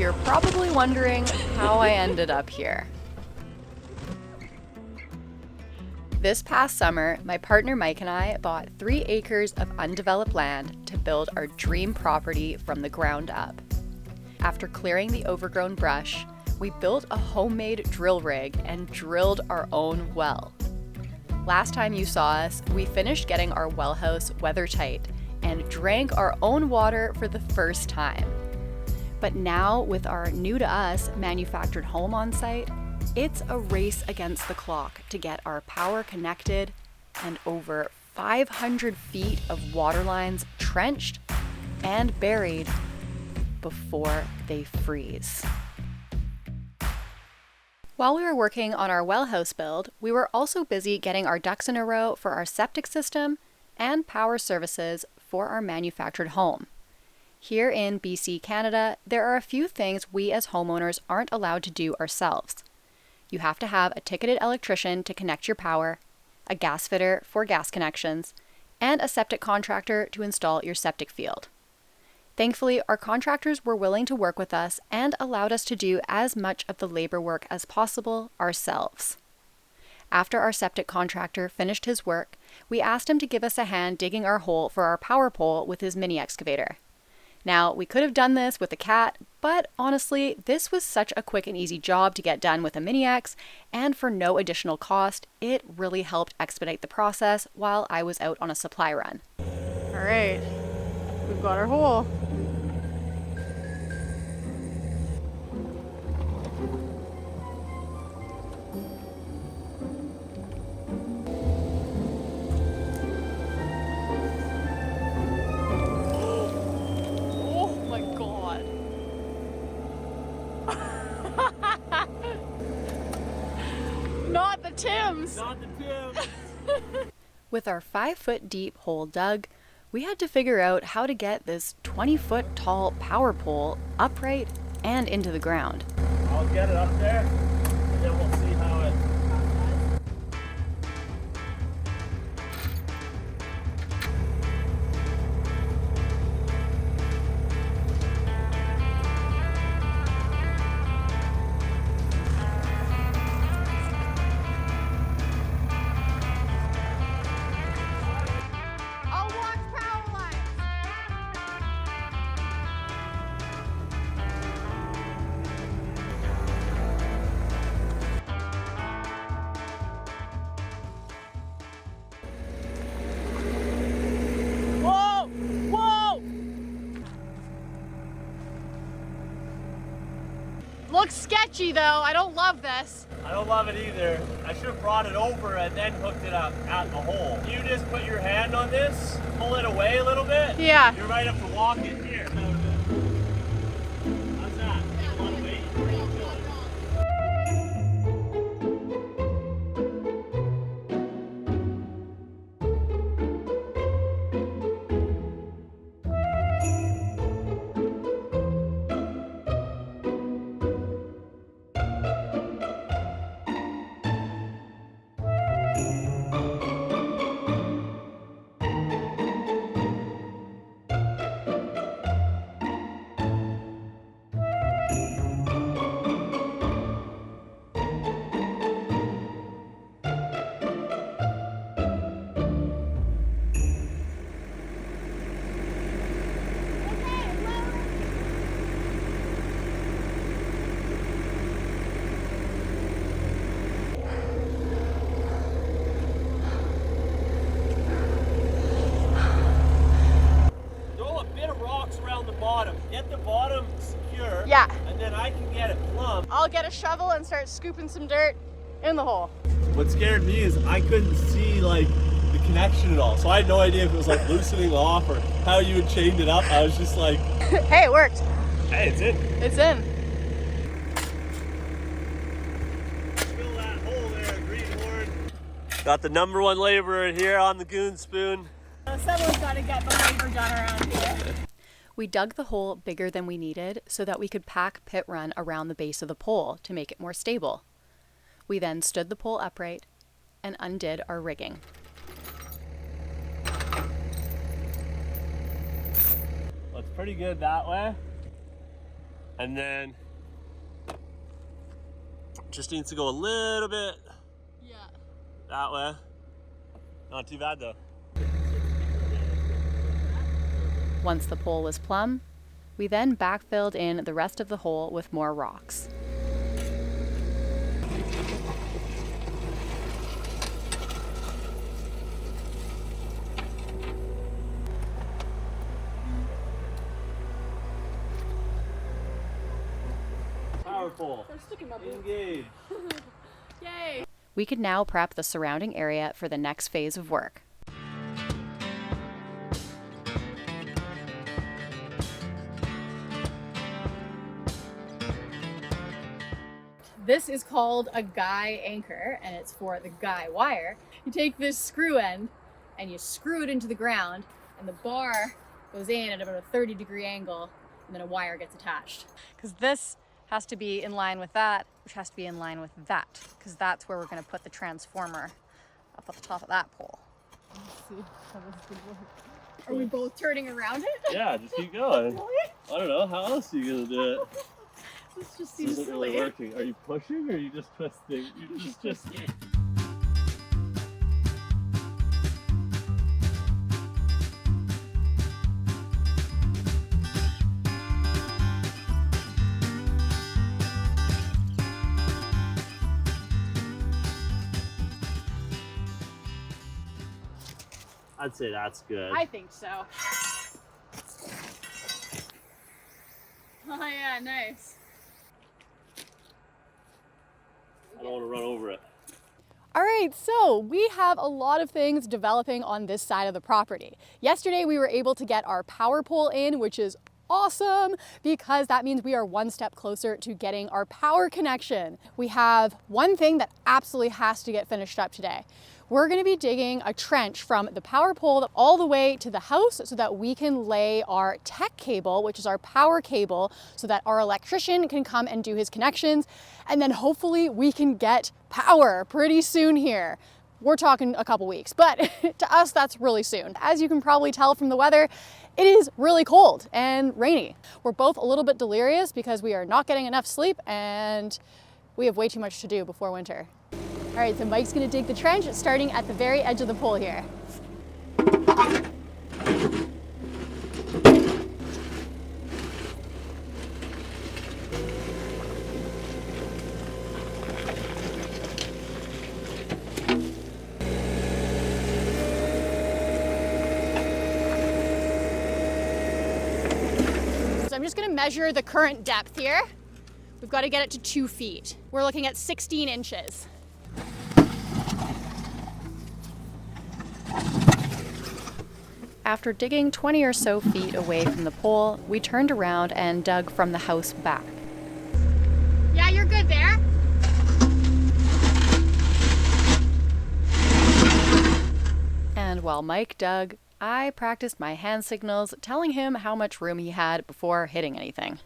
you're probably wondering how I ended up here. This past summer, my partner Mike and I bought 3 acres of undeveloped land to build our dream property from the ground up. After clearing the overgrown brush, we built a homemade drill rig and drilled our own well. Last time you saw us, we finished getting our well house weather tight and drank our own water for the first time. But now, with our new to us manufactured home on site, it's a race against the clock to get our power connected and over 500 feet of water lines trenched and buried before they freeze. While we were working on our well house build, we were also busy getting our ducks in a row for our septic system and power services for our manufactured home. Here in BC, Canada, there are a few things we as homeowners aren't allowed to do ourselves. You have to have a ticketed electrician to connect your power, a gas fitter for gas connections, and a septic contractor to install your septic field. Thankfully, our contractors were willing to work with us and allowed us to do as much of the labor work as possible ourselves. After our septic contractor finished his work, we asked him to give us a hand digging our hole for our power pole with his mini excavator. Now, we could have done this with a cat, but honestly, this was such a quick and easy job to get done with a mini-X, and for no additional cost, it really helped expedite the process while I was out on a supply run. All right, we've got our hole. Not the Tims! Not the Tims! With our 5-foot deep hole dug, we had to figure out how to get this 20-foot tall power pole upright and into the ground. I'll get it up there, and then we'll see how it... Looks sketchy though, I don't love this. I don't love it either. I should have brought it over and then hooked it up at the hole. You just put your hand on this, pull it away a little bit. Yeah. You might have to walk it here. How's that? A lot of weight? Get the bottom secure. Yeah. And then I can get it plumb. I'll get a shovel and start scooping some dirt in the hole. What scared me is I couldn't see like the connection at all. So I had no idea if it was like loosening off or how you had chained it up. I was just like... Hey, it worked. Hey, it's in. It's in. Fill that hole there, greenhorn. Got the #1 laborer here on the goon spoon. Someone's got to get the labor done around here. We dug the hole bigger than we needed so that we could pack pit run around the base of the pole to make it more stable. We then stood the pole upright and undid our rigging. Well, it's pretty good that way. And then just needs to go a little bit that way. Not too bad though. Once the pole was plumb, we then backfilled in the rest of the hole with more rocks. Powerful. Engage. Yay! We could now prep the surrounding area for the next phase of work. This is called a guy anchor, and it's for the guy wire. You take this screw end and you screw it into the ground, and the bar goes in at about a 30-degree angle, and then a wire gets attached. Because this has to be in line with that, which has to be in line with that, because that's where we're going to put the transformer up at the top of that pole. Let's see how this could work. Are we both turning around it? Yeah, just keep going. I don't know, how else are you going to do it? This just seems isn't silly. really working. Are you pushing or are you just twisting? You're just twisting. I'd say that's good. I think so. Oh yeah, nice. I don't want to run over it. All right, so we have a lot of things developing on this side of the property. Yesterday, we were able to get our power pole in, which is awesome because that means we are one step closer to getting our power connection. We have one thing that absolutely has to get finished up today. We're going to be digging a trench from the power pole all the way to the house so that we can lay our tech cable, which is our power cable, so that our electrician can come and do his connections. And then hopefully we can get power pretty soon here. We're talking a couple weeks, but to us, that's really soon. As you can probably tell from the weather, it is really cold and rainy. We're both a little bit delirious because we are not getting enough sleep and we have way too much to do before winter. All right, so Mike's gonna dig the trench starting at the very edge of the pole here. So I'm just gonna measure the current depth here. We've got to get it to 2 feet. We're looking at 16 inches. After digging 20 or so feet away from the pole, we turned around and dug from the house back. Yeah, you're good there. And while Mike dug, I practiced my hand signals, telling him how much room he had before hitting anything.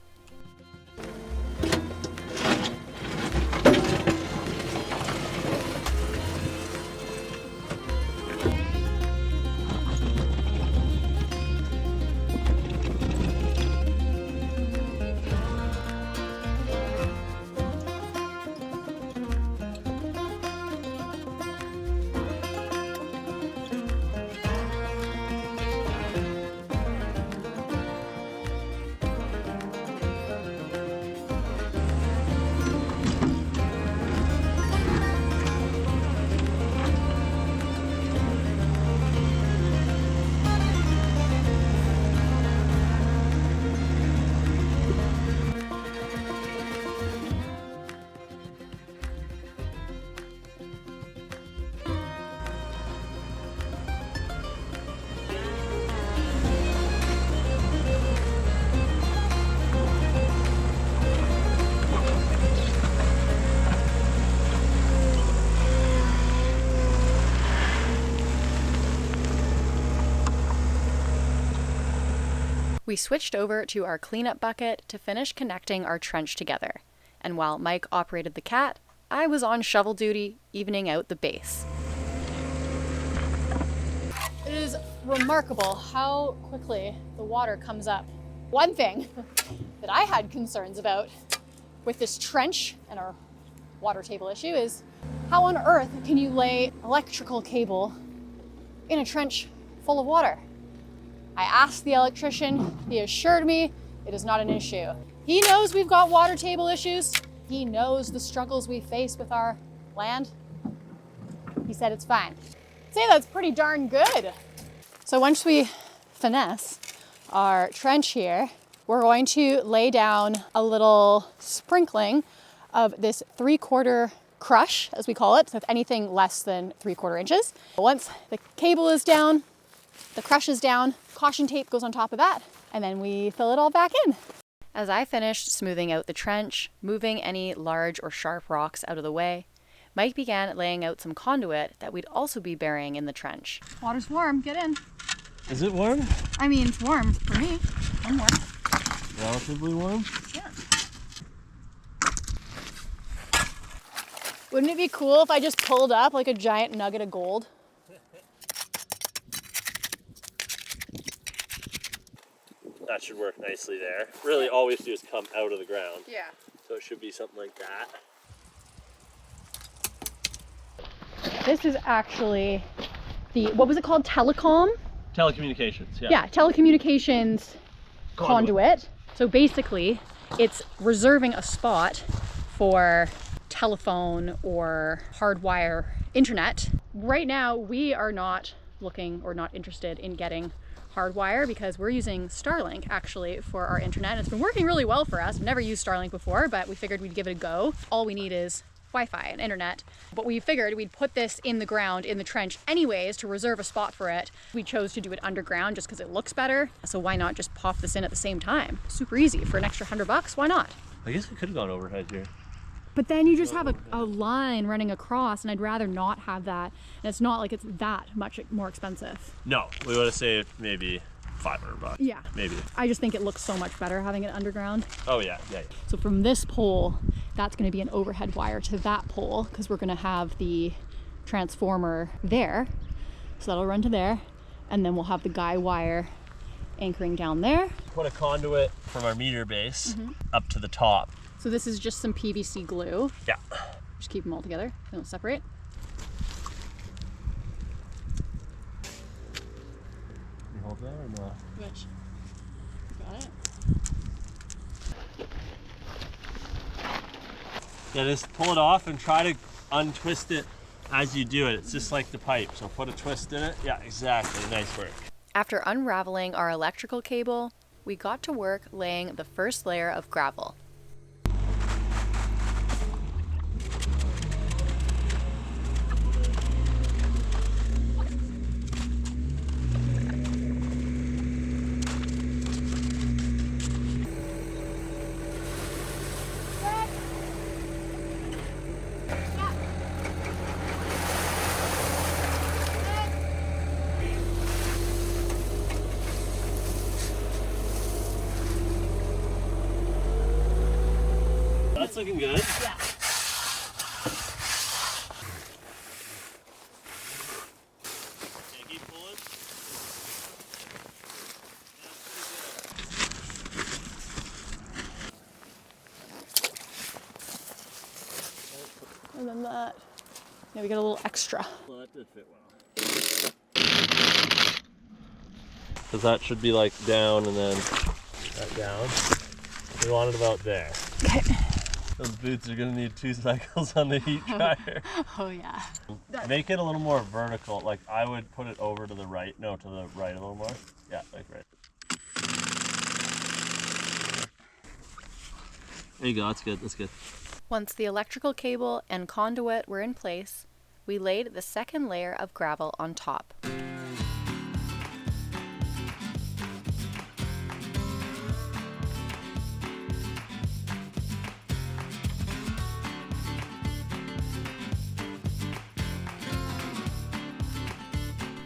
We switched over to our cleanup bucket to finish connecting our trench together. And while Mike operated the cat, I was on shovel duty, evening out the base. It is remarkable how quickly the water comes up. One thing that I had concerns about with this trench and our water table issue is how on earth can you lay electrical cable in a trench full of water? I asked the electrician, he assured me it is not an issue. He knows we've got water table issues. He knows the struggles we face with our land. He said it's fine. I'd say that's pretty darn good. So once we finesse our trench here, we're going to lay down a little sprinkling of this 3/4 crush, as we call it, so if anything less than 3/4 inches. Once the cable is down, the crush is down, caution tape goes on top of that, and then we fill it all back in. As I finished smoothing out the trench, moving any large or sharp rocks out of the way, Mike began laying out some conduit that we'd also be burying in the trench. Water's warm, get in. Is it warm? I mean, it's warm for me. I'm warm. Relatively warm? Yeah. Wouldn't it be cool if I just pulled up like a giant nugget of gold? That should work nicely there. Really, all we have to do is come out of the ground. Yeah. So it should be something like that. This is actually the, what was it called? Telecom? Telecommunications, Yeah, telecommunications conduit. So basically, it's reserving a spot for telephone or hardwire internet. Right now, we are not looking or not interested in getting hardwire because we're using Starlink actually for our internet. It's been working really well for us. I've never used Starlink before, but we figured we'd give it a go. All we need is Wi-Fi and internet. But we figured we'd put this in the ground, in the trench anyways, to reserve a spot for it. We chose to do it underground just because it looks better. So why not just pop this in at the same time? Super easy. For an extra $100, why not? I guess we could have gone overhead here. But then you just have a line running across, and I'd rather not have that. And it's not like it's that much more expensive. No, we would have saved maybe $500. Yeah. Maybe. I just think it looks so much better having it underground. Oh yeah. So from this pole, that's going to be an overhead wire to that pole because we're going to have the transformer there. So that'll run to there, and then we'll have the guy wire anchoring down there. Put a conduit from our meter base up to the top. So this is just some PVC glue. Yeah. Just keep them all together. They don't separate. You hold that or not? Which? Got it. Yeah, just pull it off and try to untwist it as you do it. It's just like the pipe. So put a twist in it. Yeah, exactly. Nice work. After unraveling our electrical cable, we got to work laying the first layer of gravel. That's looking good. Yeah. Okay, keep pulling. And then that. Yeah, we got a little extra. Well, that did fit well. Because that should be like down and then that down. We want it about there. Okay. Those boots are gonna need 2 cycles on the heat dryer. Oh yeah. Make it a little more vertical. Like I would put it over to the right. No, to the right a little more. Yeah, like right. There you go, that's good, that's good. Once the electrical cable and conduit were in place, we laid the second layer of gravel on top.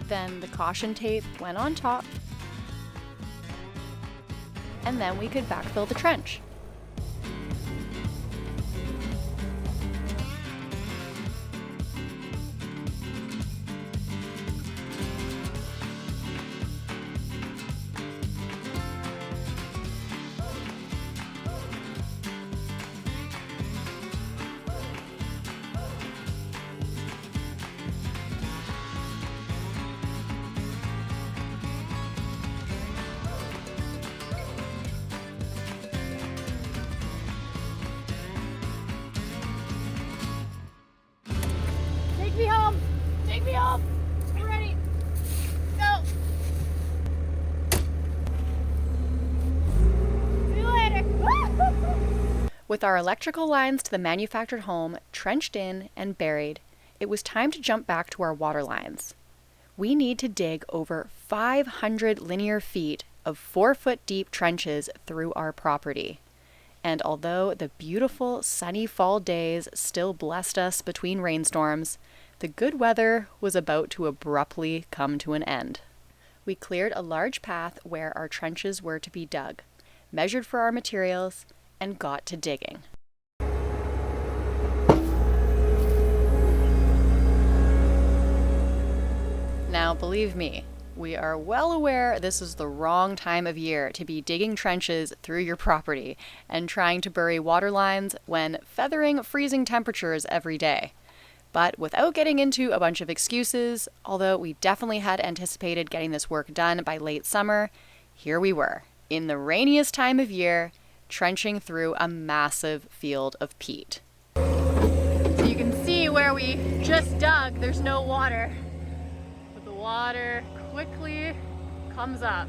Then the caution tape went on top, and then we could backfill the trench. With our electrical lines to the manufactured home trenched in and buried, it was time to jump back to our water lines. We need to dig over 500 linear feet of 4-foot deep trenches through our property. And although the beautiful sunny fall days still blessed us between rainstorms, the good weather was about to abruptly come to an end. We cleared a large path where our trenches were to be dug, measured for our materials, and got to digging. Now, believe me, we are well aware this is the wrong time of year to be digging trenches through your property and trying to bury water lines when feathering freezing temperatures every day. But without getting into a bunch of excuses, although we definitely had anticipated getting this work done by late summer, here we were, in the rainiest time of year, trenching through a massive field of peat. So you can see where we just dug, there's no water. But the water quickly comes up.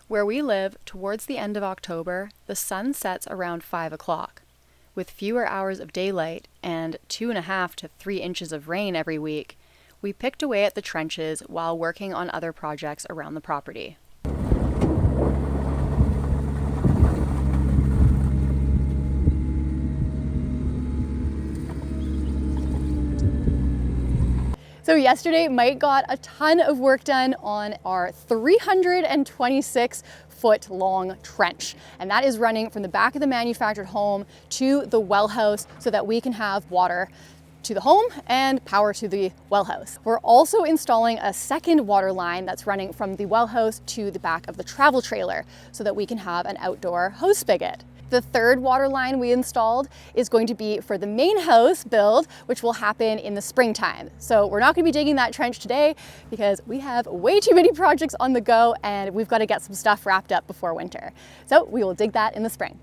Where we live, towards the end of October, the sun sets around 5 o'clock. With fewer hours of daylight and 2.5 to 3 inches of rain every week, we picked away at the trenches while working on other projects around the property. So yesterday, Mike got a ton of work done on our 326-foot long trench. And that is running from the back of the manufactured home to the well house so that we can have water to the home and power to the well house. We're also installing a second water line that's running from the well house to the back of the travel trailer so that we can have an outdoor hose spigot. The third water line we installed is going to be for the main house build, which will happen in the springtime. So we're not going to be digging that trench today because we have way too many projects on the go and we've got to get some stuff wrapped up before winter. So we will dig that in the spring.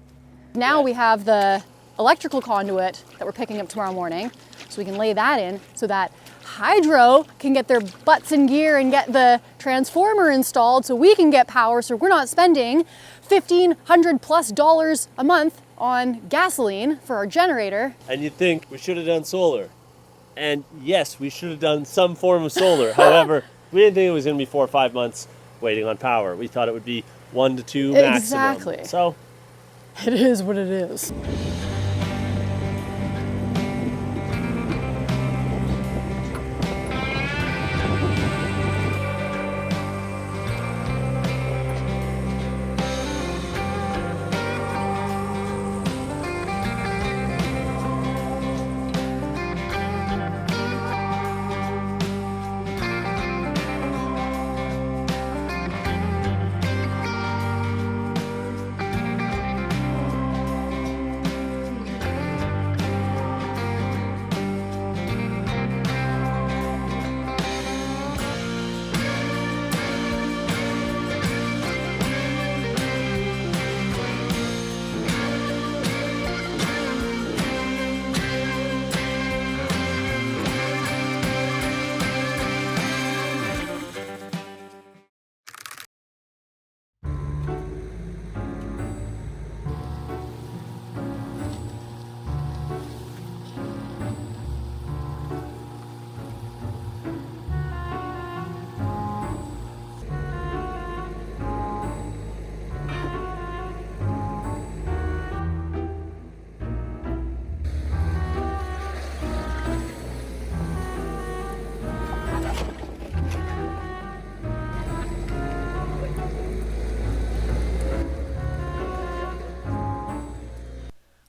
Now we have the electrical conduit that we're picking up tomorrow morning, so we can lay that in so that Hydro can get their butts in gear and get the transformer installed so we can get power, so we're not spending $1,500+ a month on gasoline for our generator. And you'd think we should have done solar. And yes, we should have done some form of solar. However, we didn't think it was going to be 4 or 5 months waiting on power. We thought it would be 1 to 2 maximum. Exactly. So it is what it is.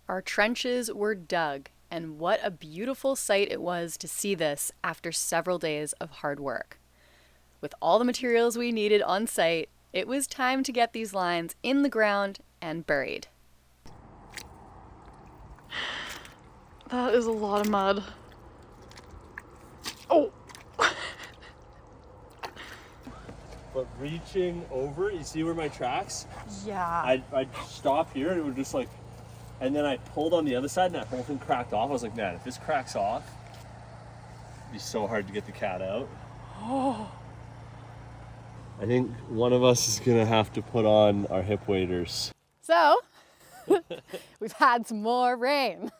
Our trenches were dug, and what a beautiful sight it was to see this after several days of hard work. With all the materials we needed on site, it was time to get these lines in the ground and buried. That is a lot of mud. Oh! but reaching over, you see where my tracks? Yeah. I'd stop here and it would just like, and then I pulled on the other side and that whole thing cracked off. I was like, man, if this cracks off, it'd be so hard to get the cat out. Oh. I think one of us is gonna have to put on our hip waders. So, we've had some more rain,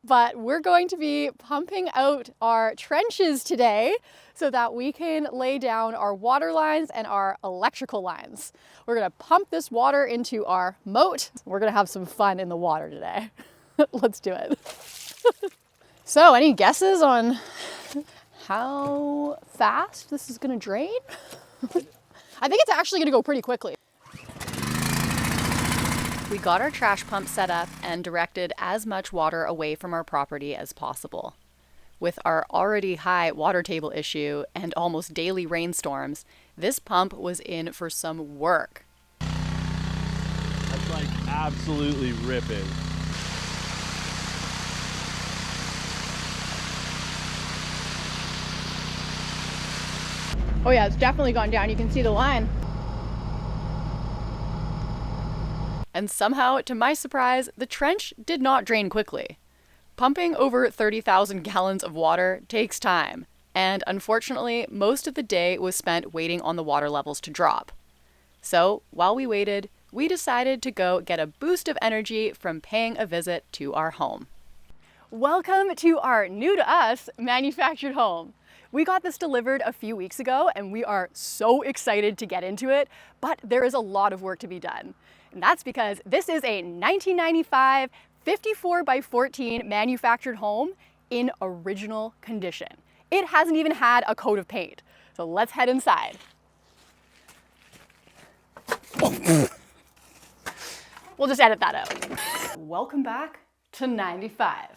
but we're going to be pumping out our trenches today so that we can lay down our water lines and our electrical lines. We're gonna pump this water into our moat. We're gonna have some fun in the water today. Let's do it. So, any guesses on how fast this is gonna drain? I think it's actually gonna go pretty quickly. We got our trash pump set up and directed as much water away from our property as possible. With our already high water table issue and almost daily rainstorms, this pump was in for some work. That's like absolutely ripping. Oh yeah, it's definitely gone down. You can see the line. And somehow, to my surprise, the trench did not drain quickly. Pumping over 30,000 gallons of water takes time, and unfortunately, most of the day was spent waiting on the water levels to drop. So, while we waited, we decided to go get a boost of energy from paying a visit to our home. Welcome to our new to us manufactured home. We got this delivered a few weeks ago and we are so excited to get into it, but there is a lot of work to be done. And that's because this is a 1995 54 by 14 manufactured home in original condition. It hasn't even had a coat of paint. So let's head inside. We'll just edit that out. Welcome back to 95,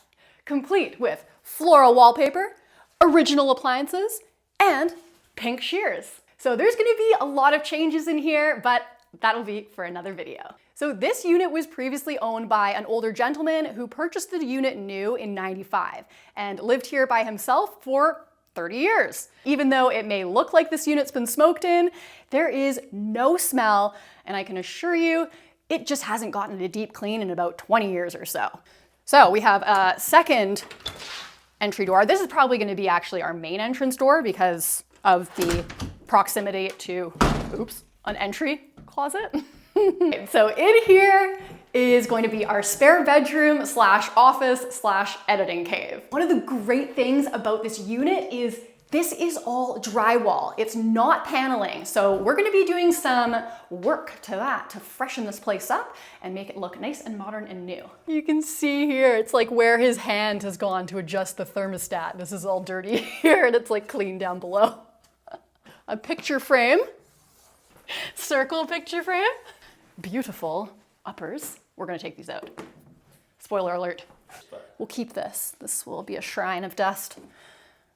complete with floral wallpaper, original appliances, and pink shears. So there's gonna be a lot of changes in here, but that'll be for another video. So this unit was previously owned by an older gentleman who purchased the unit new in 95 and lived here by himself for 30 years. Even though it may look like this unit's been smoked in, there is no smell, and I can assure you, it just hasn't gotten a deep clean in about 20 years or so. So we have a second entry door. This is probably going to be actually our main entrance door because of the proximity to, an entry closet. So in here is going to be our spare bedroom slash office slash editing cave. One of the great things about this unit is this is all drywall. It's not paneling. So we're gonna be doing some work to that to freshen this place up and make it look nice and modern and new. You can see here, it's like where his hand has gone to adjust the thermostat. This is all dirty here and it's like clean down below. A picture frame, circle picture frame. Beautiful uppers. We're gonna take these out. Spoiler alert. We'll keep this. This will be a shrine of dust.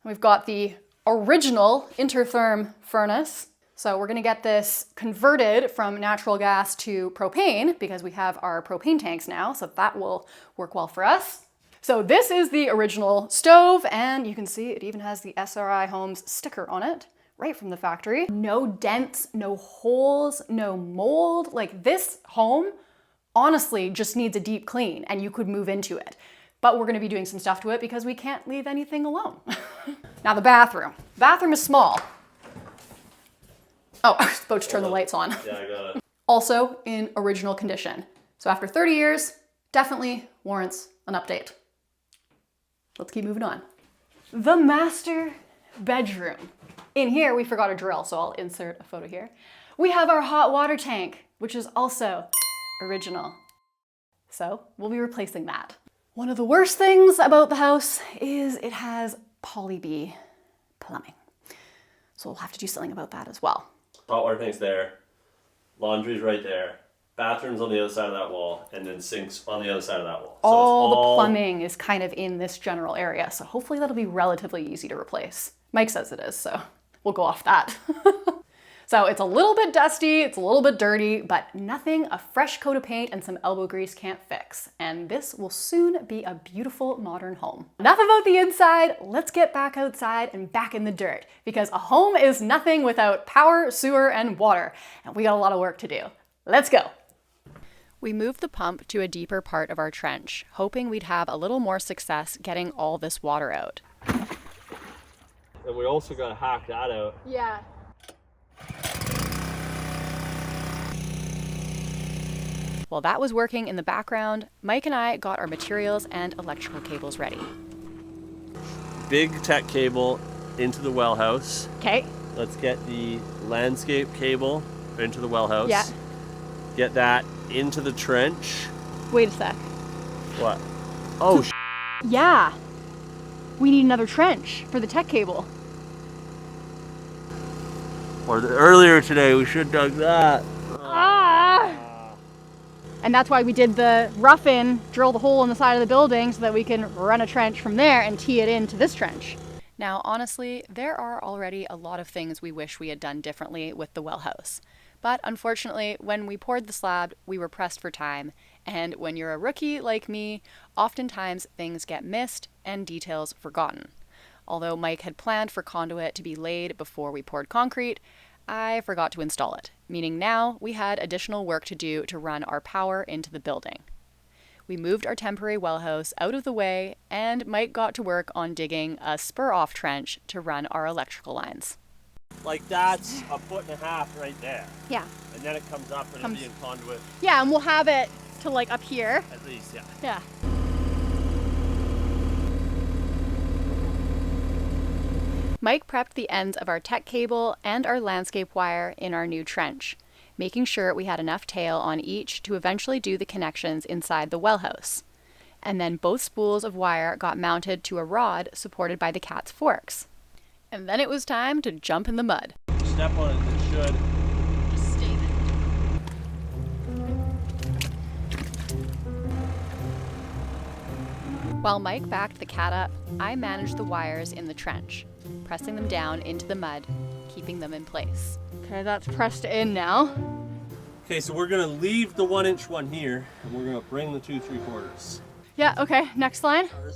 We've got the original intertherm furnace. So we're gonna get this converted from natural gas to propane because we have our propane tanks now, so that will work well for us. So this is the original stove, and you can see it even has the SRI Homes sticker on it, right from the factory. No dents, no holes, no mold. Like this home, honestly, just needs a deep clean and you could move into it. But we're gonna be doing some stuff to it because we can't leave anything alone. Now the bathroom. Bathroom is small. Oh, I was about to turn the lights on. Yeah, I got it. Also in original condition. So after 30 years, definitely warrants an update. Let's keep moving on. The master bedroom. In here, we forgot a drill, so I'll insert a photo here. We have our hot water tank, which is also original. So we'll be replacing that. One of the worst things about the house is it has poly B plumbing. So we'll have to do something about that as well. Hot water tank's there, laundry's right there, bathroom's on the other side of that wall, and then sinks on the other side of that wall. So all the plumbing is kind of in this general area, so hopefully that'll be relatively easy to replace. Mike says it is, so we'll go off that. So it's a little bit dusty, it's a little bit dirty, but nothing a fresh coat of paint and some elbow grease can't fix. And this will soon be a beautiful modern home. Enough about the inside, let's get back outside and back in the dirt, because a home is nothing without power, sewer, and water. And we got a lot of work to do. Let's go. We moved the pump to a deeper part of our trench, hoping we'd have a little more success getting all this water out. And we also got to hack that out. Yeah. While that was working in the background, Mike and I got our materials and electrical cables ready. Big tech cable into the well house. Okay. Let's get the landscape cable into the well house. Yeah. Get that into the trench. Wait a sec. What? Oh, Yeah. We need another trench for the tech cable. Or earlier today we should dug that. And that's why we did the rough-in, drill the hole in the side of the building so that we can run a trench from there and tee it into this trench. Now, honestly, there are already a lot of things we wish we had done differently with the well house. But unfortunately, when we poured the slab, we were pressed for time. And when you're a rookie like me, oftentimes things get missed and details forgotten. Although Mike had planned for conduit to be laid before we poured concrete, I forgot to install it, meaning now we had additional work to do to run our power into the building. We moved our temporary well house out of the way, and Mike got to work on digging a spur-off trench to run our electrical lines. Like that's 1.5 feet right there. Yeah. And then it comes up and it'll be in conduit. Yeah, and we'll have it to like up here. At least, yeah. Yeah. Mike prepped the ends of our tech cable and our landscape wire in our new trench, making sure we had enough tail on each to eventually do the connections inside the well house. And then both spools of wire got mounted to a rod supported by the cat's forks. And then it was time to jump in the mud. Step on it, it should. Just stay there. While Mike backed the cat up, I managed the wires in the trench, pressing them down into the mud, keeping them in place. Okay, that's pressed in now. Okay, so we're gonna leave the 1-inch one here, and we're gonna bring the 2 3/4. Yeah, okay, next line. This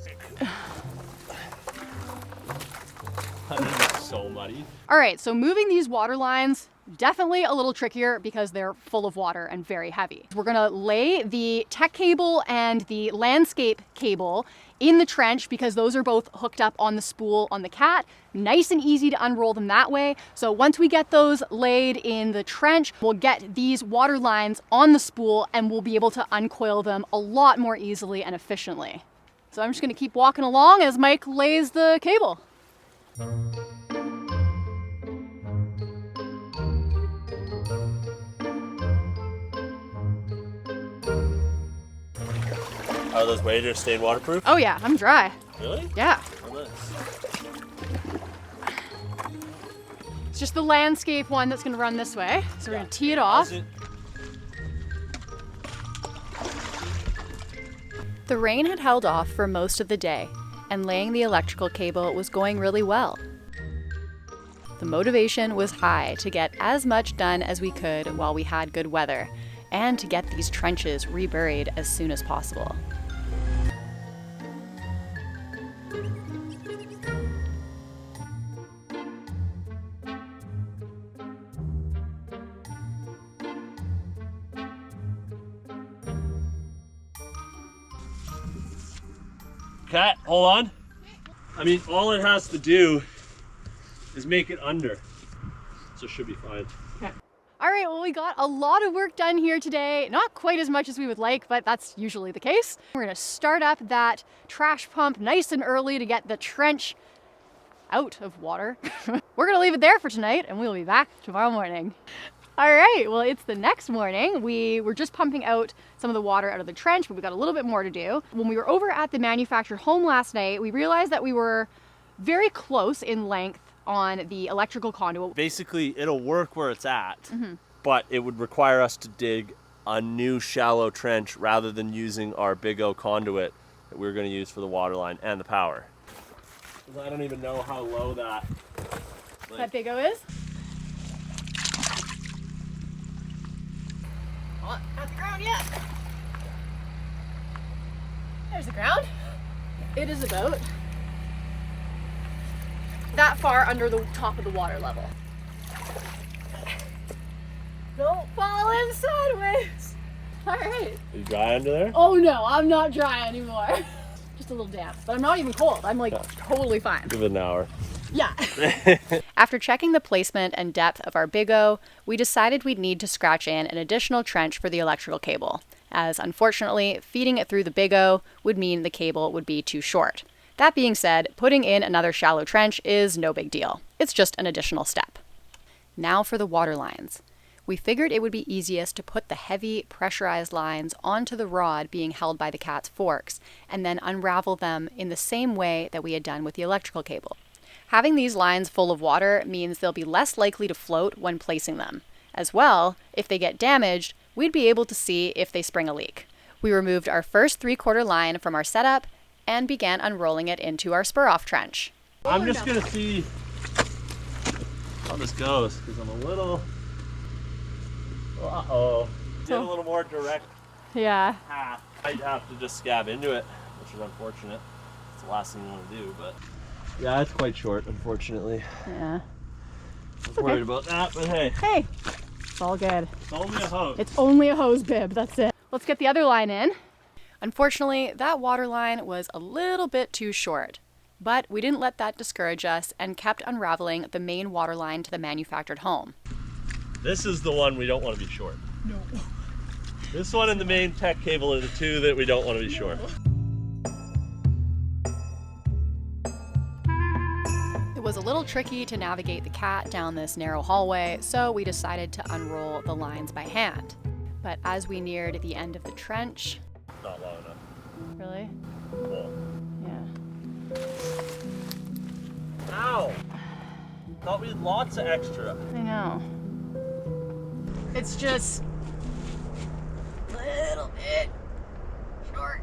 is so muddy. All right, so moving these water lines, definitely a little trickier because they're full of water and very heavy. We're gonna lay the tech cable and the landscape cable in the trench because those are both hooked up on the spool on the cat. Nice and easy to unroll them that way. So once we get those laid in the trench, we'll get these water lines on the spool and we'll be able to uncoil them a lot more easily and efficiently. So I'm just gonna keep walking along as Mike lays the cable. Are those waders stain waterproof? Oh yeah, I'm dry. Really? Yeah. Oh, nice. It's just the landscape one that's gonna run this way. So we're gonna tee it off. The rain had held off for most of the day, and laying the electrical cable was going really well. The motivation was high to get as much done as we could while we had good weather, and to get these trenches reburied as soon as possible. Cat, hold on. I mean, all it has to do is make it under. So it should be fine. All right, well, we got a lot of work done here today. Not quite as much as we would like, but that's usually the case. We're gonna start up that trash pump nice and early to get the trench out of water. We're gonna leave it there for tonight, and we'll be back tomorrow morning. All right, well, it's the next morning. We were just pumping out some of the water out of the trench, but we got a little bit more to do. When we were over at the manufactured home last night, we realized that we were very close in length on the electrical conduit. Basically, it'll work where it's at, but it would require us to dig a new shallow trench rather than using our big O conduit that we're going to use for the water line and the power. I don't even know how low that Big O is? not at the ground yet. There's the ground. It is about that far under the top of the water level. Don't fall in sideways. All right. Are you dry under there? Oh no, I'm not dry anymore. Just a little damp, but I'm not even cold. I'm like totally fine. Give it an hour. Yeah. After checking the placement and depth of our Big O, we decided we'd need to scratch in an additional trench for the electrical cable, as unfortunately, feeding it through the Big O would mean the cable would be too short. That being said, putting in another shallow trench is no big deal. It's just an additional step. Now for the water lines. We figured it would be easiest to put the heavy, pressurized lines onto the rod being held by the cat's forks, and then unravel them in the same way that we had done with the electrical cable. Having these lines full of water means they'll be less likely to float when placing them. As well, if they get damaged, we'd be able to see if they spring a leak. We removed our first 3/4 line from our setup and began unrolling it into our spur-off trench. I'm just gonna see how this goes, because I'm a little, Get a little more direct Yeah. path. I'd have to just scab into it, which is unfortunate. It's the last thing you want to do, but yeah, it's quite short, unfortunately. Yeah. I was worried about that, but hey. Hey, it's all good. It's only a hose. It's only a hose bib, that's it. Let's get the other line in. Unfortunately, that water line was a little bit too short, but we didn't let that discourage us and kept unraveling the main water line to the manufactured home. This is the one we don't want to be short. No. This one and the main tech cable are the two that we don't want to be short. It was a little tricky to navigate the cat down this narrow hallway, so we decided to unroll the lines by hand. But as we neared the end of the trench... Not long enough. Really? Cool. Yeah. Ow! Thought we had lots of extra. I know. It's just a little bit short.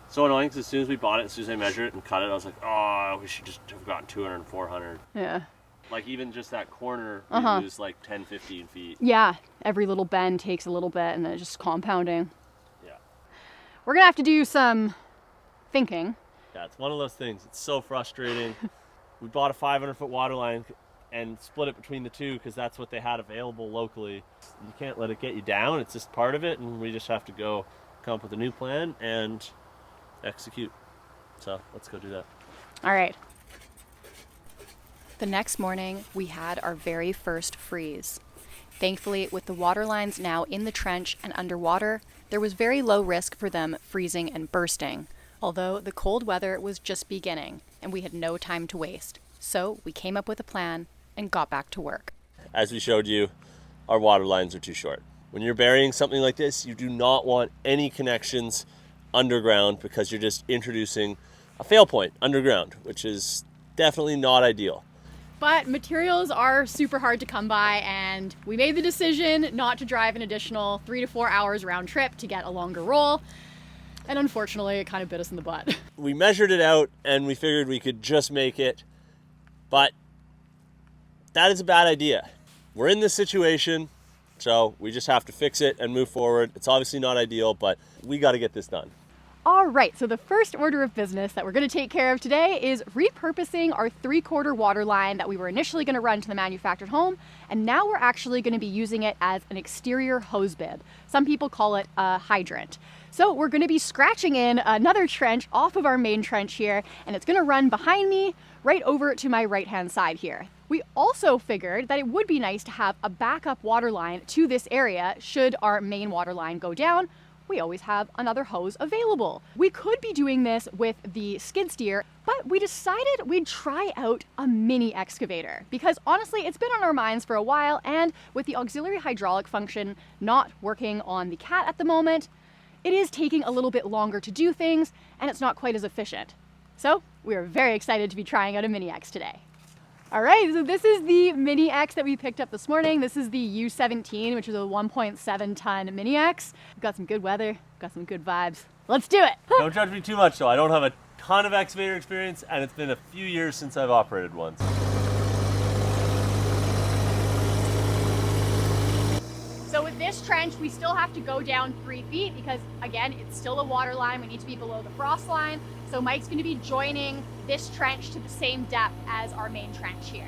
So annoying, because as soon as we bought it, as soon as I measured it and cut it, I was like, oh, we should just have gotten 200 and 400. Yeah. Like even just that corner, we lose like 10, 15 feet. Yeah, every little bend takes a little bit and then it's just compounding. Yeah. We're gonna have to do some thinking. Yeah, it's one of those things. It's so frustrating. We bought a 500-foot water line and split it between the two because that's what they had available locally. You can't let it get you down. It's just part of it, and we just have to go come up with a new plan and execute. So let's go do that. All right. The next morning, we had our very first freeze. Thankfully, with the water lines now in the trench and underwater, there was very low risk for them freezing and bursting, although the cold weather was just beginning and we had no time to waste. So we came up with a plan and got back to work. As we showed you, our water lines are too short. When you're burying something like this, you do not want any connections underground because you're just introducing a fail point underground, which is definitely not ideal. But materials are super hard to come by, and we made the decision not to drive an additional 3 to 4 hours round trip to get a longer roll. And unfortunately, it kind of bit us in the butt. We measured it out and we figured we could just make it, but that is a bad idea. We're in this situation, so we just have to fix it and move forward. It's obviously not ideal, but we got to get this done. All right, so the first order of business that we're going to take care of today is repurposing our 3/4 water line that we were initially going to run to the manufactured home, and now we're actually going to be using it as an exterior hose bib. Some people call it a hydrant. So we're going to be scratching in another trench off of our main trench here, and it's going to run behind me right over to my right-hand side here. We also figured that it would be nice to have a backup water line to this area should our main water line go down. We always have another hose available. We could be doing this with the skid steer, but we decided we'd try out a mini excavator because honestly, it's been on our minds for a while, and with the auxiliary hydraulic function not working on the Cat at the moment, it is taking a little bit longer to do things and it's not quite as efficient. So we are very excited to be trying out a mini X today. All right, so this is the Mini X that we picked up this morning. This is the U17, which is a 1.7 ton Mini X. We've got some good weather, got some good vibes. Let's do it. Don't judge me too much though. I don't have a ton of excavator experience and it's been a few years since I've operated one. this trench, we still have to go down 3 feet because again, it's still a water line. We need to be below the frost line. So Mike's gonna be joining this trench to the same depth as our main trench here.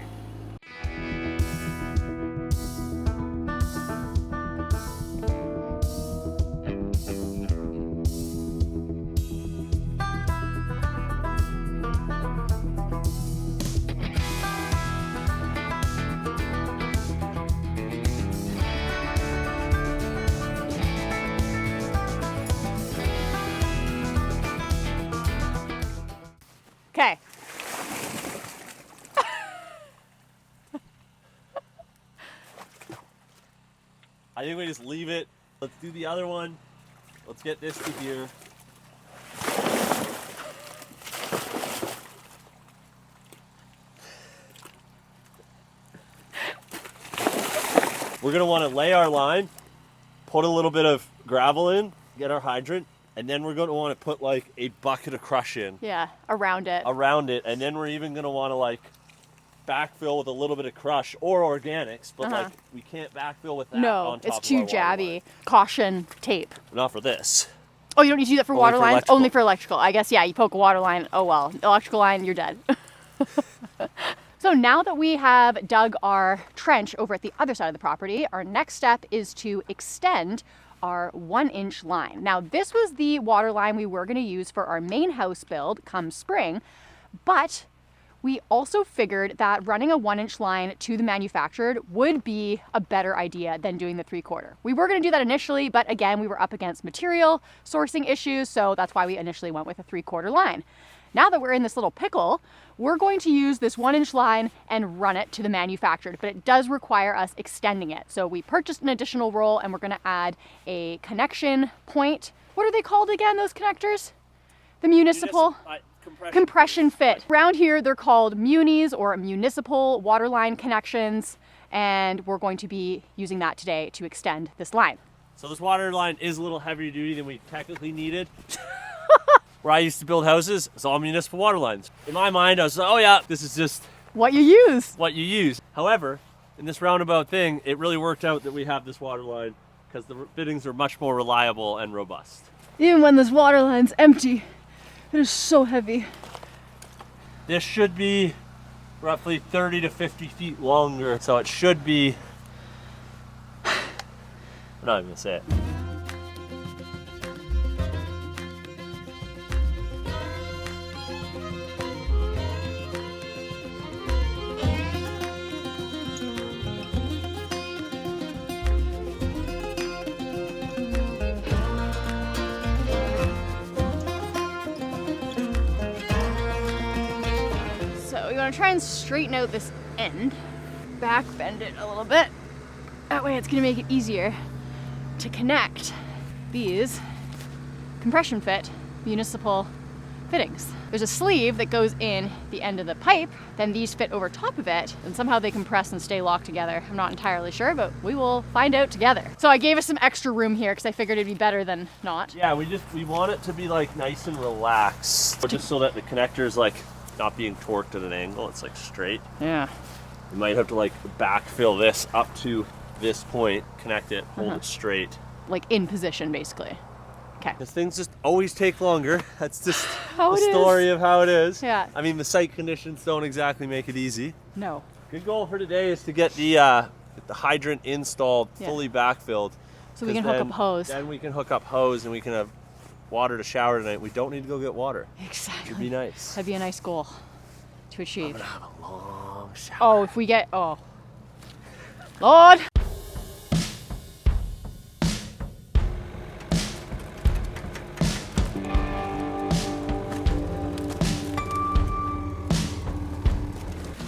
Okay. I think we just leave it. Let's do the other one. Let's get this to here. We're gonna wanna lay our line, put a little bit of gravel in, get our hydrant, and then we're gonna wanna put like a bucket of crush in. Yeah, around it. And then we're even gonna wanna like backfill with a little bit of crush or organics, but like we can't backfill with that. No, on top it's too of our water jabby. line. Caution tape. Not for this. Oh, you don't need to do that for Only water for lines? electrical. Only for electrical. I guess, yeah, you poke a water line, oh well. Electrical line, you're dead. So now that we have dug our trench over at the other side of the property, our next step is to extend our 1-inch line. Now, this was the water line we were gonna use for our main house build come spring, but we also figured that running a 1-inch line to the manufactured would be a better idea than doing the 3/4. We were gonna do that initially, but again, we were up against material sourcing issues, so that's why we initially went with a 3/4 line. Now that we're in this little pickle, we're going to use this 1-inch line and run it to the manufactured, but it does require us extending it. So we purchased an additional roll and we're gonna add a connection point. What are they called again, those connectors? The municipal? Compression fit. Around here, they're called munis or municipal waterline connections, and we're going to be using that today to extend this line. So this water line is a little heavier duty than we technically needed. Where I used to build houses, it's all municipal water lines. In my mind, I was like, oh yeah, this is just what you use. What you use. However, in this roundabout thing, it really worked out that we have this water line because the fittings are much more reliable and robust. Even when this water line's empty, it is so heavy. This should be roughly 30 to 50 feet longer, so it should be, I'm not even gonna say it. So we want to try and straighten out this end, back bend it a little bit. That way it's going to make it easier to connect these compression fit municipal fittings. There's a sleeve that goes in the end of the pipe, then these fit over top of it, and somehow they compress and stay locked together. I'm not entirely sure, but we will find out together. So I gave us some extra room here because I figured it'd be better than not. Yeah, we want it to be like nice and relaxed, just so that the connector's like not being torqued at an angle, it's like straight. Yeah. You might have to like backfill this up to this point, connect it, hold it straight. Like in position, basically. Okay. Because things just always take longer. That's just How the it story of how it is. Yeah. I mean, the site conditions don't exactly make it easy. No. Good goal for today is to get the hydrant installed, fully backfilled. So we can hook up hose. Then we can hook up hose and we can have water to shower tonight. We don't need to go get water. Exactly. It'd be nice. That'd be a nice goal to achieve. I'm gonna have a long shower. Oh, if we get, oh. Lord.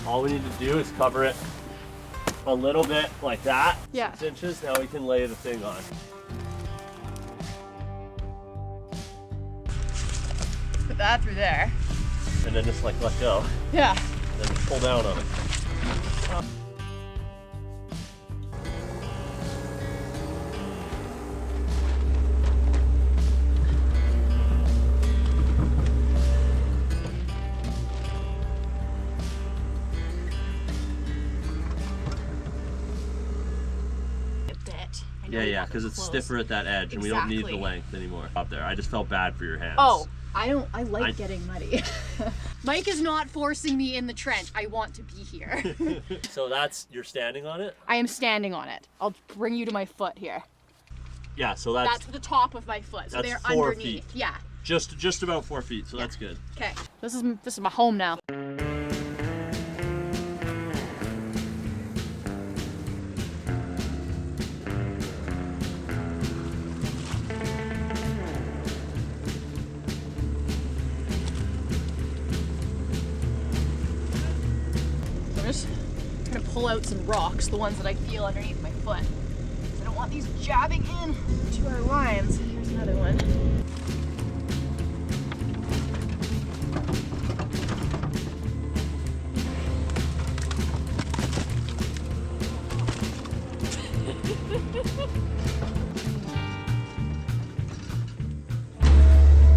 All we need to do is cover it a little bit like that. Yeah. 6 inches. Now we can lay the thing on. Put that through there. And then just like let go. Yeah. And then just pull down on it. I know Yeah, because it's close. stiffer at that edge, and we don't need the Exactly. length anymore up there. I just felt bad for your hands. Oh, I like getting muddy. Mike is not forcing me in the trench. I want to be here. So you're standing on it? I am standing on it. I'll bring you to my foot here. Yeah, so that's the top of my foot. So that's they're 4 underneath. feet. Yeah. just about 4 feet, so that's good. Okay. This is my home now. I'm just gonna pull out some rocks, the ones that I feel underneath my foot. I don't want these jabbing in to our lines. Here's another one.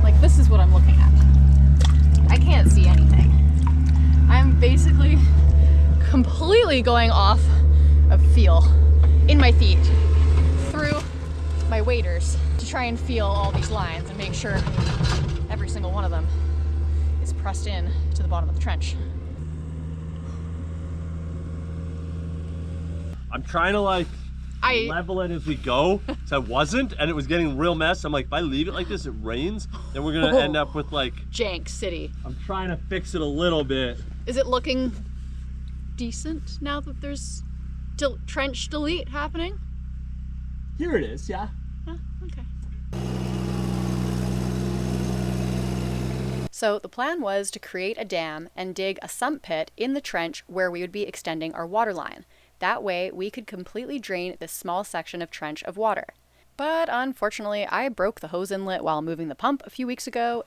Like, this is what I'm looking at. I can't see anything. I'm basically completely going off of feel in my feet through my waders to try and feel all these lines and make sure every single one of them is pressed in to the bottom of the trench. I'm trying to level it as we go, so I wasn't, and it was getting real mess. I'm like, if I leave it like this, it rains, then we're gonna end up with like Jank City. I'm trying to fix it a little bit. Is it looking decent now that there's trench delete happening? Here it is, yeah. Huh, okay. So the plan was to create a dam and dig a sump pit in the trench where we would be extending our water line. That way we could completely drain this small section of trench of water. But unfortunately, I broke the hose inlet while moving the pump a few weeks ago,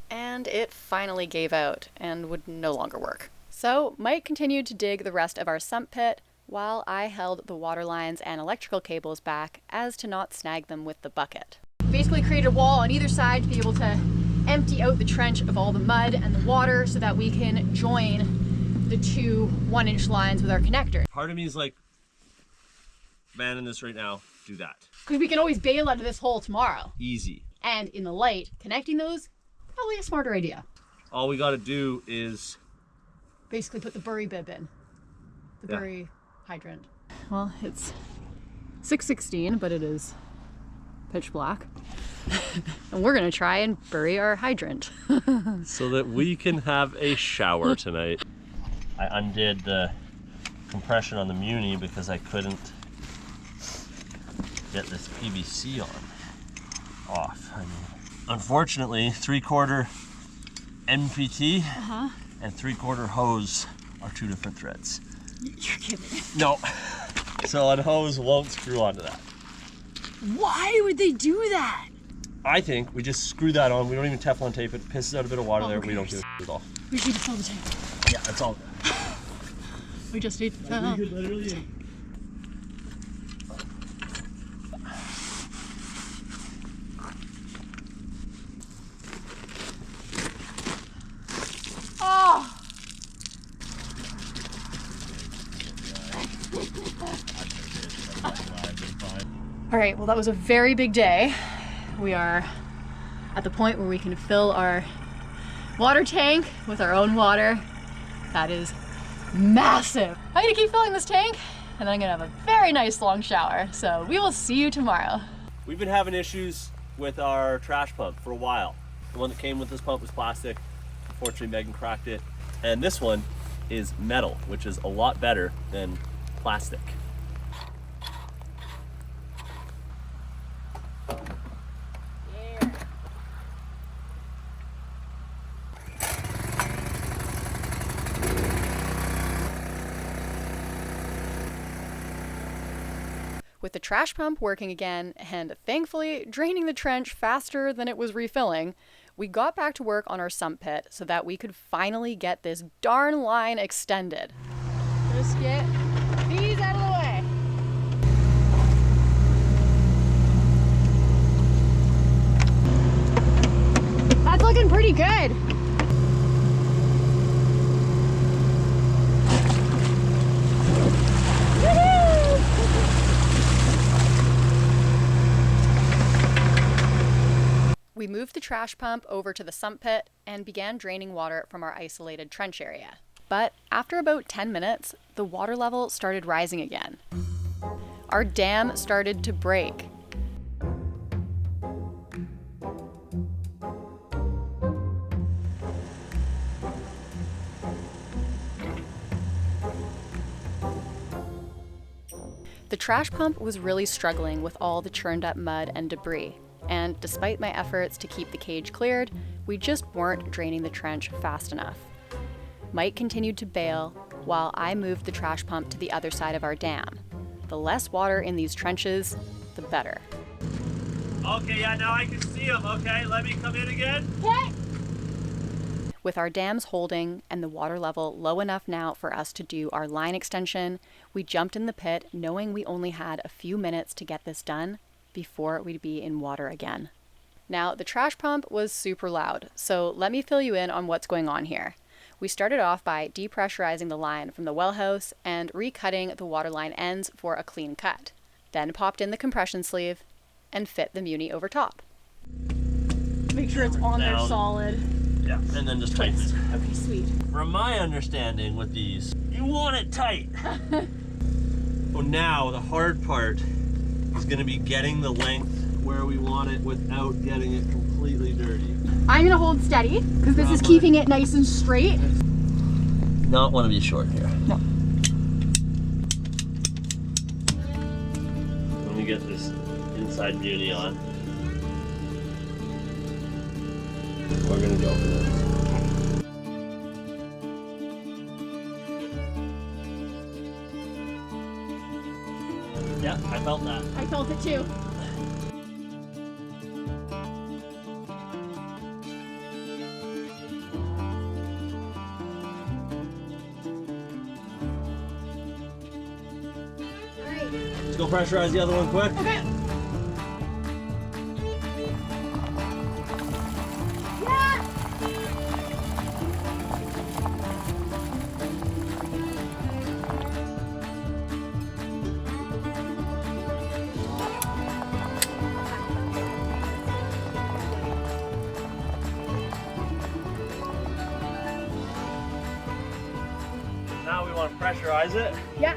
and it finally gave out and would no longer work. So Mike continued to dig the rest of our sump pit while I held the water lines and electrical cables back as to not snag them with the bucket. Basically created a wall on either side to be able to empty out the trench of all the mud and the water so that we can join the two 1-inch lines with our connector. Part of me is like, man, in this right now, do that. Because we can always bail out of this hole tomorrow. Easy. And in the light, connecting those, probably a smarter idea. All we gotta do is basically put the bury bib in. The bury hydrant. Well, it's 6:16, but it is pitch black. And we're gonna try and bury our hydrant. so that we can have a shower tonight. I undid the compression on the Muni because I couldn't get this PVC off. I mean, unfortunately, 3/4 NPT and 3/4 hose are 2 different threads. You're kidding. No. So a hose won't screw onto that. Why would they do that? I think we just screw that on. We don't even Teflon tape it. Pisses out a bit of water there. We don't do it at all. We need to fill the tank. Yeah, that's all. We just need to We could literally. Oh! All right, well, that was a very big day. We are at the point where we can fill our water tank with our own water. That is massive. I'm gonna keep filling this tank, and then I'm gonna have a very nice long shower. So we will see you tomorrow. We've been having issues with our trash pump for a while. The one that came with this pump was plastic. Unfortunately, Megan cracked it. And this one is metal, which is a lot better than plastic. With the trash pump working again, and thankfully draining the trench faster than it was refilling, we got back to work on our sump pit so that we could finally get this darn line extended. Just get these out of the way. That's looking pretty good. Woohoo! moved the trash pump over to the sump pit and began draining water from our isolated trench area. But after about 10 minutes, the water level started rising again. Our dam started to break. The trash pump was really struggling with all the churned up mud and debris, and despite my efforts to keep the cage cleared, we just weren't draining the trench fast enough. Mike continued to bail while I moved the trash pump to the other side of our dam. The less water in these trenches, the better. Okay, yeah, now I can see them. Okay, let me come in again. Okay. With our dams holding and the water level low enough now for us to do our line extension, we jumped in the pit knowing we only had a few minutes to get this done before we'd be in water again. Now, the trash pump was super loud, so let me fill you in on what's going on here. We started off by depressurizing the line from the well house and recutting the water line ends for a clean cut. Then popped in the compression sleeve and fit the Muni over top. Make sure it's on there Down. solid. Yeah, and then just tighten it. Okay, sweet. From my understanding with these, you want it tight. So now the hard part is going to be getting the length where we want it without getting it completely dirty. I'm gonna hold steady because this is keeping it nice and straight. Not want to be short here. No. Let me get this inside Muni on. We're going to go for this. Yeah, I felt that. I felt it too. Alright. Let's go pressurize the other one quick. Okay. Yeah! Now we want to pressurize it. Yeah.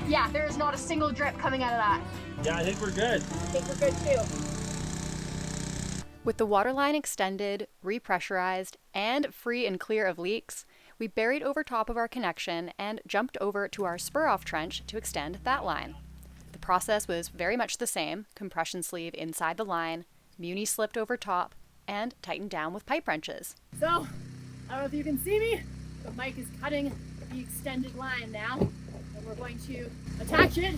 Yeah, there is not a single drip coming out of that. Yeah, I think we're good. I think we're good too. With the water line extended, repressurized, and free and clear of leaks, we buried over top of our connection and jumped over to our spur-off trench to extend that line. The process was very much the same: compression sleeve inside the line, Muni slipped over top, and tightened down with pipe wrenches. So, I don't know if you can see me, but Mike is cutting the extended line now. And we're going to attach it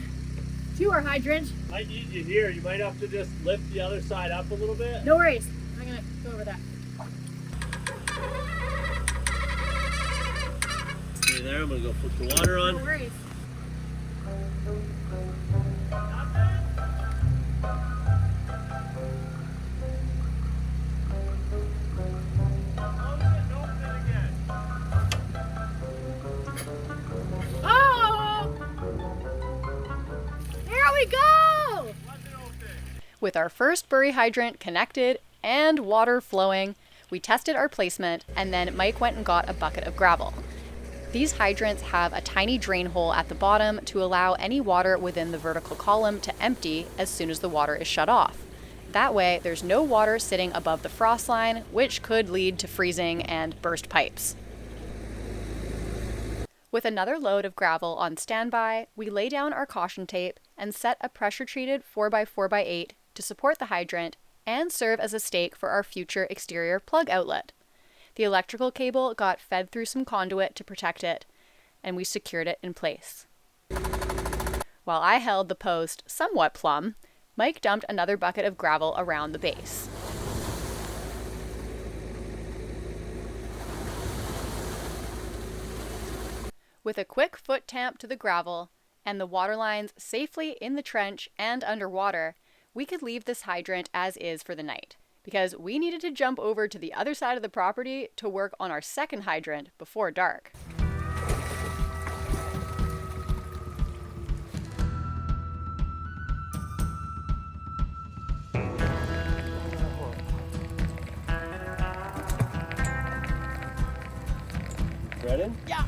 to our hydrant. Might need you here. You might have to just lift the other side up a little bit. No worries. I'm gonna go over that. Stay there. I'm going to go put the water on. No worries. Oh! Here we go! With our first Bury hydrant connected and water flowing, we tested our placement, and then Mike went and got a bucket of gravel. These hydrants have a tiny drain hole at the bottom to allow any water within the vertical column to empty as soon as the water is shut off. That way, there's no water sitting above the frost line, which could lead to freezing and burst pipes. With another load of gravel on standby, we lay down our caution tape and set a pressure-treated 4x4x8 to support the hydrant and serve as a stake for our future exterior plug outlet. The electrical cable got fed through some conduit to protect it, and we secured it in place. While I held the post somewhat plumb, Mike dumped another bucket of gravel around the base. With a quick foot tamp to the gravel and the water lines safely in the trench and underwater, we could leave this hydrant as is for the night, because we needed to jump over to the other side of the property to work on our second hydrant before dark. Ready? Yeah.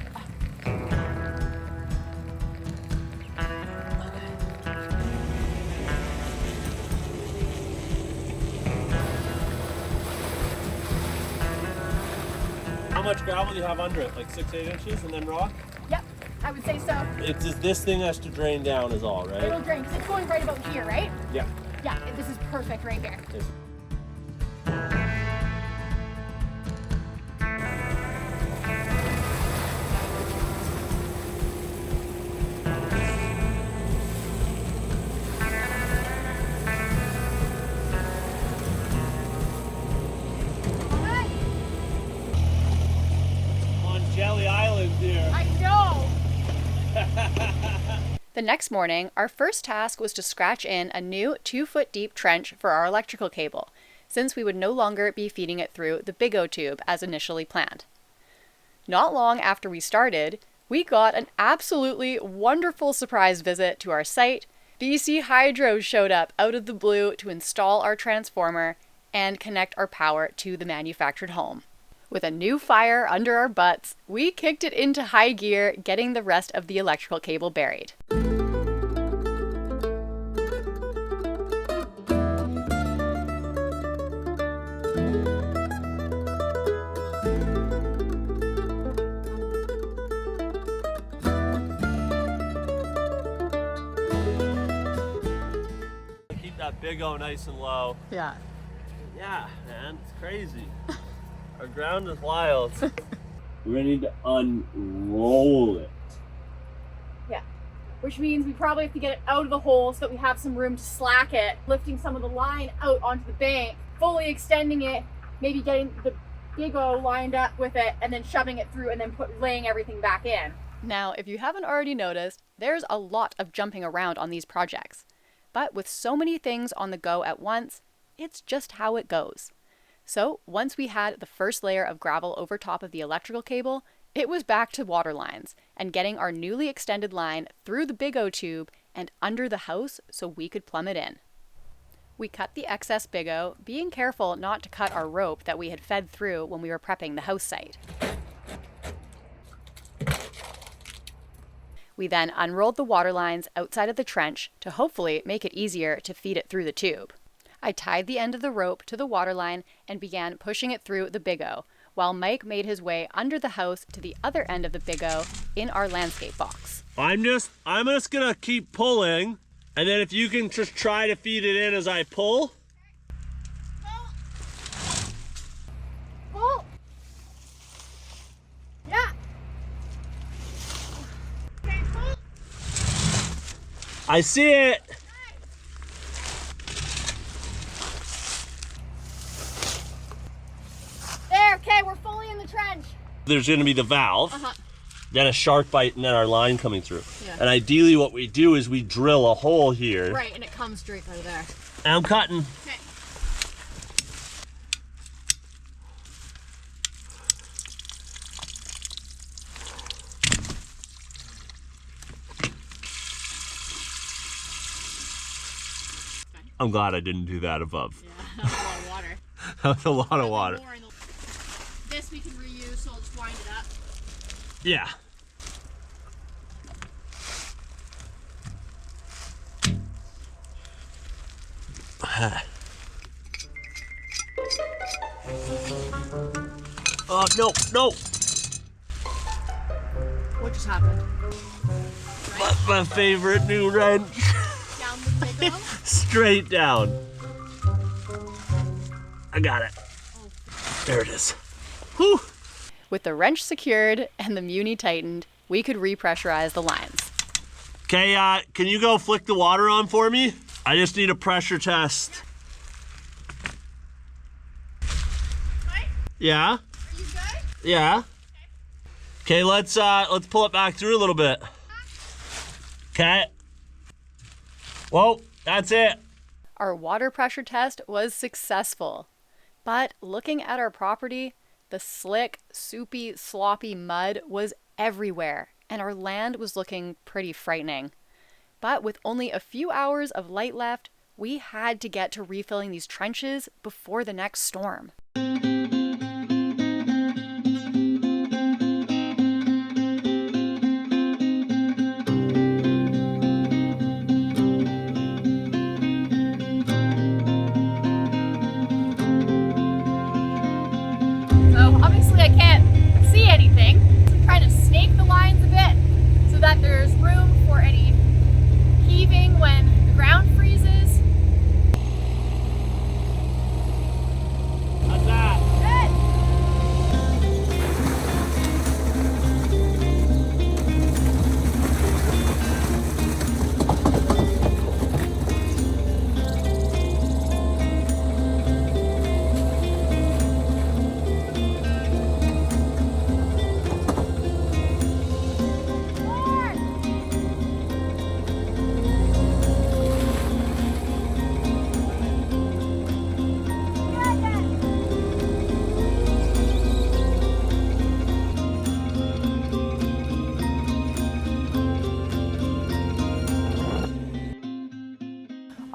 How much gravel do you have under it? Like 6-8 inches and then rock? Yep, I would say so. It's just this thing has to drain down is all, right? It'll drain, because it's going right about here, right? Yeah. Yeah, this is perfect right here. Yes. On Jelly Island here. I know! The next morning, our first task was to scratch in a new 2-foot deep trench for our electrical cable, since we would no longer be feeding it through the Big O tube as initially planned. Not long after we started, we got an absolutely wonderful surprise visit to our site. BC Hydro showed up out of the blue to install our transformer and connect our power to the manufactured home. With a new fire under our butts, we kicked it into high gear, getting the rest of the electrical cable buried. Keep that Big O nice and low. Yeah. Yeah, man, it's crazy. Our ground is wild. We're gonna need to unroll it. Yeah. Which means we probably have to get it out of the hole so that we have some room to slack it, lifting some of the line out onto the bank, fully extending it, maybe getting the Big O lined up with it, and then shoving it through and then laying everything back in. Now, if you haven't already noticed, there's a lot of jumping around on these projects. But with so many things on the go at once, it's just how it goes. So once we had the first layer of gravel over top of the electrical cable, it was back to water lines and getting our newly extended line through the Big O tube and under the house so we could plumb it in. We cut the excess Big O, being careful not to cut our rope that we had fed through when we were prepping the house site. We then unrolled the water lines outside of the trench to hopefully make it easier to feed it through the tube. I tied the end of the rope to the water line and began pushing it through the Big O, while Mike made his way under the house to the other end of the Big O in our landscape box. I'm just gonna keep pulling, and then if you can just try to feed it in as I pull. Pull! Yeah! Okay, pull! I see it. There, okay, we're fully in the trench. There's gonna be the valve, then a shark bite, and then our line coming through. Yeah. And ideally what we do is we drill a hole here. Right, and it comes straight out of there. And I'm cutting. Okay. I'm glad I didn't do that above. Yeah, that's a lot of water. That was a lot of water. This we can reuse, so I'll just wind it up. Yeah. Oh, no, no. What just happened? My favorite new wrench. Down the Big O? Straight down. I got it. There it is. Whew. With the wrench secured and the muni tightened, we could repressurize the lines. Okay, can you go flick the water on for me? I just need a pressure test. Mike, Yeah? are you good? Yeah. Okay, let's pull it back through a little bit. Okay. Whoa, that's it. Our water pressure test was successful. But looking at our property, the slick, soupy, sloppy mud was everywhere, and our land was looking pretty frightening. But with only a few hours of light left, we had to get to refilling these trenches before the next storm.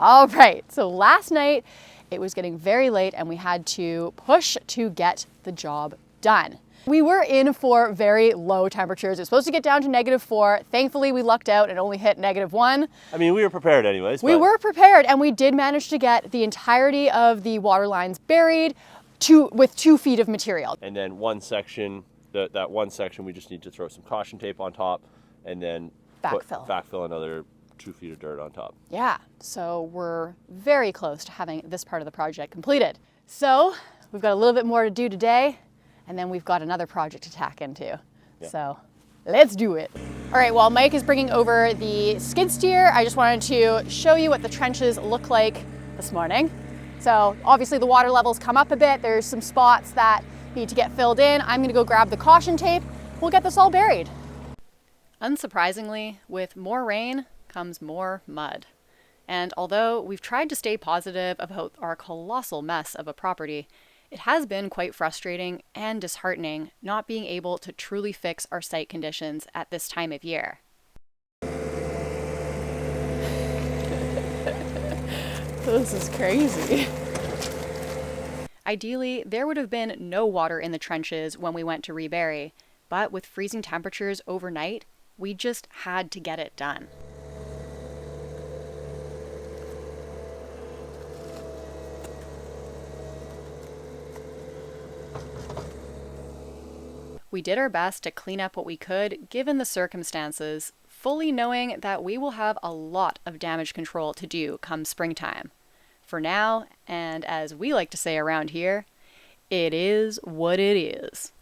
All right, so last night it was getting very late and we had to push to get the job done. We were in for very low temperatures. It was supposed to get down to -4. Thankfully, we lucked out and only hit -1. I mean, we were prepared anyways. We were prepared, and we did manage to get the entirety of the water lines buried with 2 feet of material. And then one section, that one section, we just need to throw some caution tape on top and then backfill another 2 feet of dirt on top. Yeah, so we're very close to having this part of the project completed. So we've got a little bit more to do today, and then we've got another project to tack into. Yeah. So let's do it. All right, while Mike is bringing over the skid steer, I just wanted to show you what the trenches look like this morning. So obviously the water levels come up a bit. There's some spots that need to get filled in. I'm gonna go grab the caution tape. We'll get this all buried. Unsurprisingly, with more rain comes more mud. And although we've tried to stay positive about our colossal mess of a property, it has been quite frustrating and disheartening not being able to truly fix our site conditions at this time of year. This is crazy. Ideally, there would have been no water in the trenches when we went to rebury, but with freezing temperatures overnight, we just had to get it done. We did our best to clean up what we could given the circumstances, fully knowing that we will have a lot of damage control to do come springtime. For now, and as we like to say around here, it is what it is.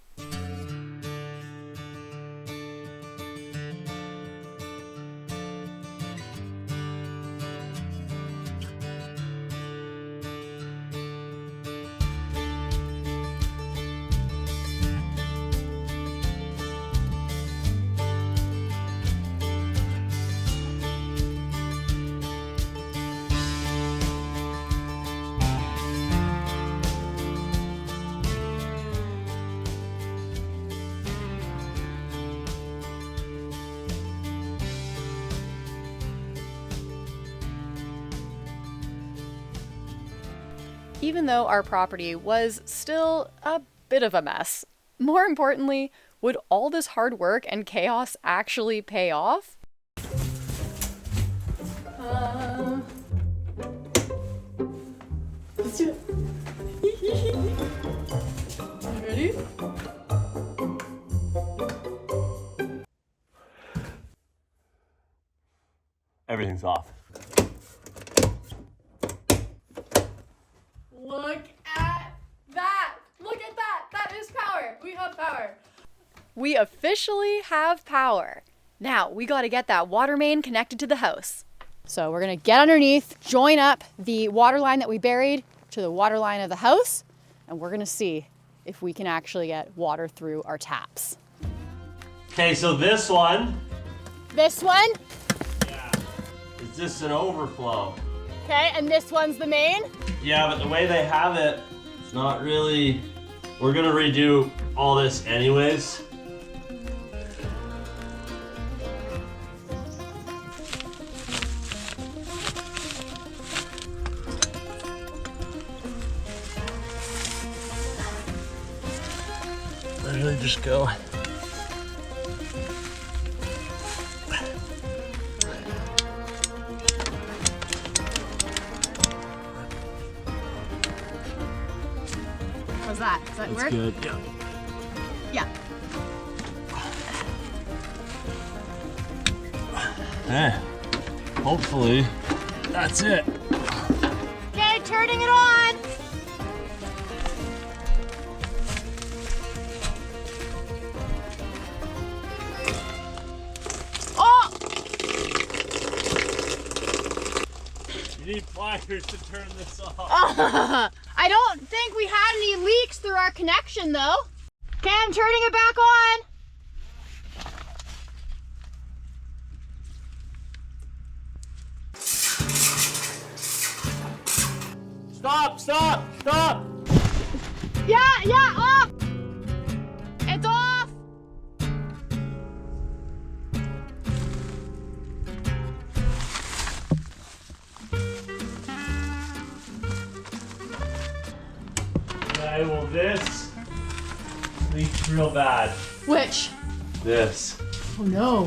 Even though our property was still a bit of a mess, more importantly, would all this hard work and chaos actually pay off? Let's do it. Ready? Everything's off. Look at that! Look at that! That is power! We have power! We officially have power. Now we gotta get that water main connected to the house. So we're gonna get underneath, join up the water line that we buried to the water line of the house, and we're gonna see if we can actually get water through our taps. Okay, so this one. This one? Yeah. Is just an overflow. Okay, and this one's the main? Yeah, but the way they have it, it's not really... We're gonna redo all this anyways. Literally just go. How's that? Does that work? That's good, yeah. Yeah. Hopefully, that's it. Okay, turning it on. Oh! You need pliers to turn this off. I don't think we had any leaks through our connection though. Okay, I'm turning it back on. Stop, stop, stop! Yeah, off! It's off! this leaks real bad. Which? This. Oh no.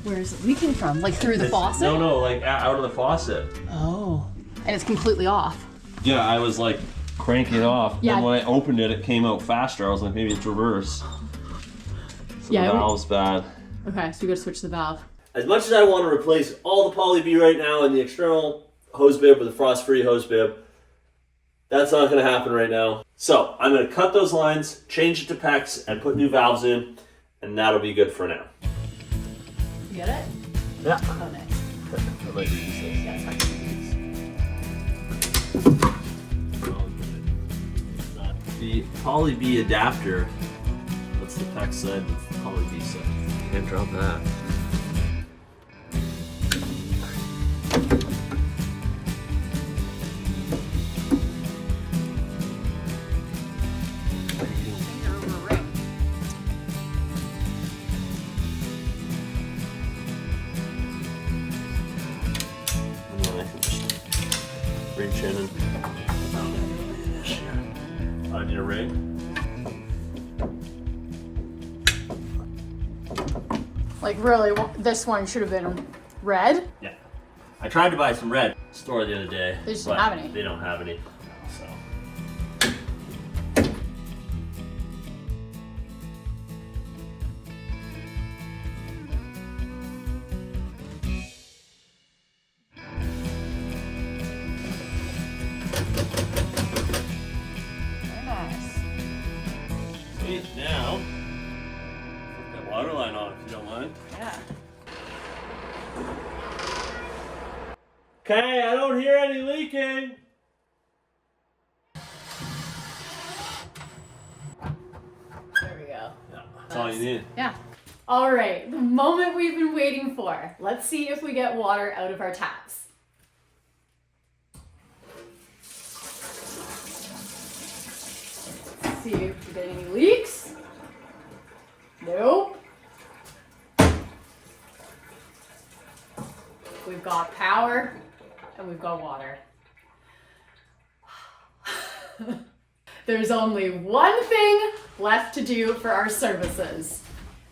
Where is it leaking from? Like through the faucet? No, like out of the faucet. Oh. And it's completely off. Yeah, I was like cranking it off. Yeah. And when I opened it, it came out faster. I was like, maybe it's reverse. So Yeah, the valve's bad. Okay, so we gotta switch the valve. As much as I want to replace all the poly B right now in the external hose bib with a frost-free hose bib, that's not going to happen right now. So I'm going to cut those lines, change it to PEX, and put new valves in, and that'll be good for now. You get it? Yeah. Oh, nice. I might use this. Yeah, it's fine. The poly B adapter, that's the PEX side, that's the poly B side. Can't drop that. Reach in and on your ring. Like really, this one should have been red. Yeah. I tried to buy some red store the other day. They just but don't have any. They don't have any. So. Very nice. Sweet. Now, put that water line on if you don't mind. Yeah. Okay, I don't hear any leaking. There we go. Yeah, that's all you need. Yeah. All right, the moment we've been waiting for. Let's see if we get water out of our taps. Let's see if we get any leaks. Nope. We've got power and we've got water. There's only one thing left to do for our services.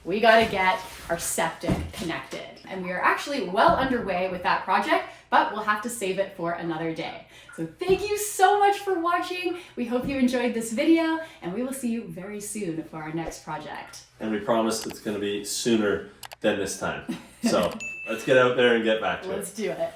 We gotta get our septic connected. And we are actually well underway with that project, but we'll have to save it for another day. So thank you so much for watching. We hope you enjoyed this video, and we will see you very soon for our next project. And we promise it's going to be sooner than this time. So let's get out there and get back to it. Let's do it.